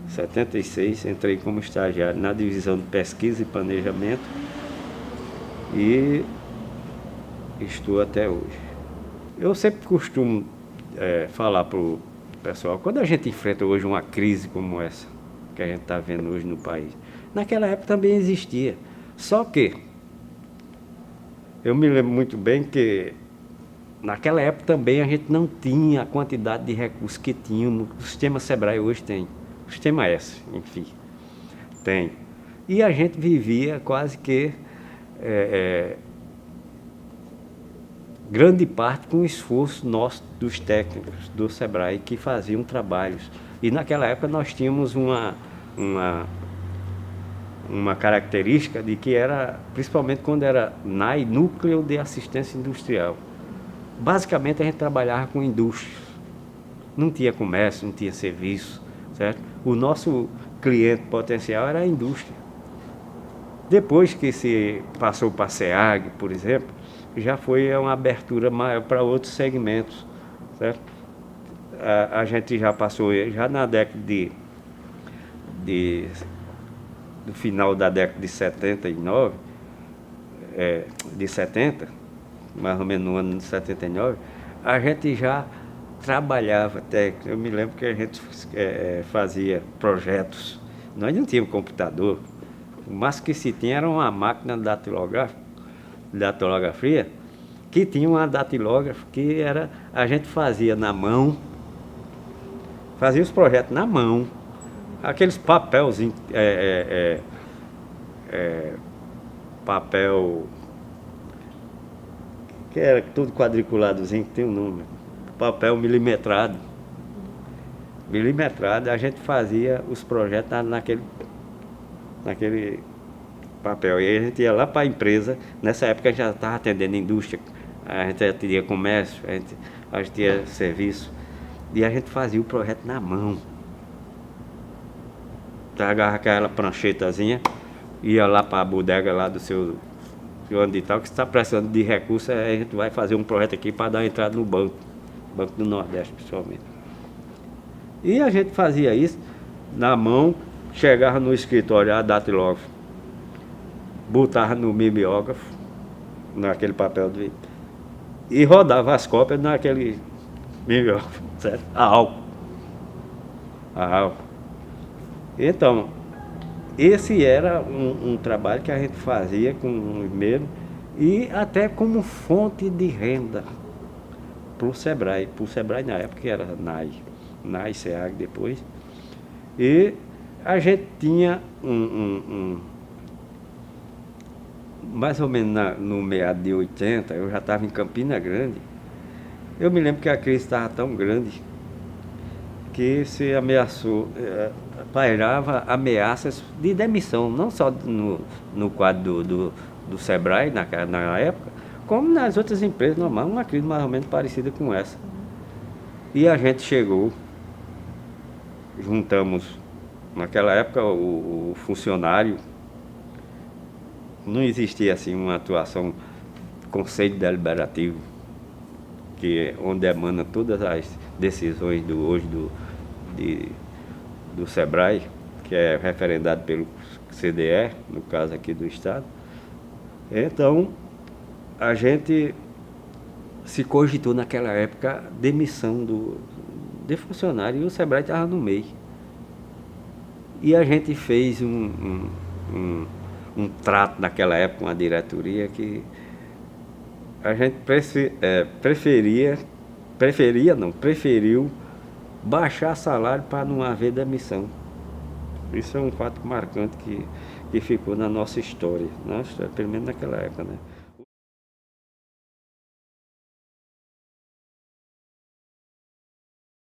76, entrei como estagiário na divisão de pesquisa e planejamento e estou até hoje. Eu sempre costumo falar para o pessoal, quando a gente enfrenta hoje uma crise como essa, que a gente está vendo hoje no país, naquela época também existia, só que eu me lembro muito bem que naquela época também a gente não tinha a quantidade de recursos que tínhamos. O sistema Sebrae hoje tem. O sistema S, enfim, tem. E a gente vivia quase que grande parte com o esforço nosso dos técnicos do Sebrae que faziam trabalhos. E naquela época nós tínhamos uma característica de que era, principalmente quando era NAI, Núcleo de Assistência Industrial. Basicamente a gente trabalhava com indústria, não tinha comércio, não tinha serviço, certo? O nosso cliente potencial era a indústria. Depois que se passou para a SEAG, por exemplo, já foi uma abertura maior para outros segmentos, certo? A gente já passou, já na década do final da década de 79, de 70, mais ou menos no ano de 79, a gente já trabalhava técnico. Eu me lembro que a gente fazia projetos. Nós não tínhamos computador. O máximo que se tinha era uma máquina datilografia, que tinha uma datilógrafa que era, a gente fazia na mão, fazia os projetos na mão, aqueles papelzinhos, papel que era tudo quadriculadozinho, que tem um nome, papel milimetrado, a gente fazia os projetos naquele papel. E a gente ia lá para a empresa, nessa época a gente já estava atendendo indústria, a gente atendia comércio, a gente tinha serviço, e a gente fazia o projeto na mão. Pegava aquela pranchetazinha, ia lá para a bodega lá do seu onde tal, que está precisando de recursos, a gente vai fazer um projeto aqui para dar entrada no Banco do Nordeste, principalmente. E a gente fazia isso na mão, chegava no escritório, a datilógrafo, botava no mimeógrafo, naquele papel e rodava as cópias naquele mimeógrafo, certo? A álcool. Então, esse era um trabalho que a gente fazia com medo e até como fonte de renda para o Sebrae. Para o Sebrae na época que era NAI, SEAG depois. E a gente tinha mais ou menos no meado de 80, eu já estava em Campina Grande. Eu me lembro que a crise estava tão grande que se ameaçou, pairava ameaças de demissão, não só no quadro do Sebrae na época, como nas outras empresas normais, uma crise mais ou menos parecida com essa. E a gente chegou, juntamos, naquela época o funcionário, não existia assim uma atuação, conselho deliberativo, onde emana todas as decisões do Sebrae, que é referendado pelo CDE, no caso aqui do Estado. Então, a gente se cogitou naquela época demissão de funcionário, e o Sebrae estava no meio. E a gente fez um trato naquela época com a diretoria que a gente preferiu baixar salário para não haver demissão. Isso é um fato marcante que ficou na nossa história, pelo menos naquela época, né?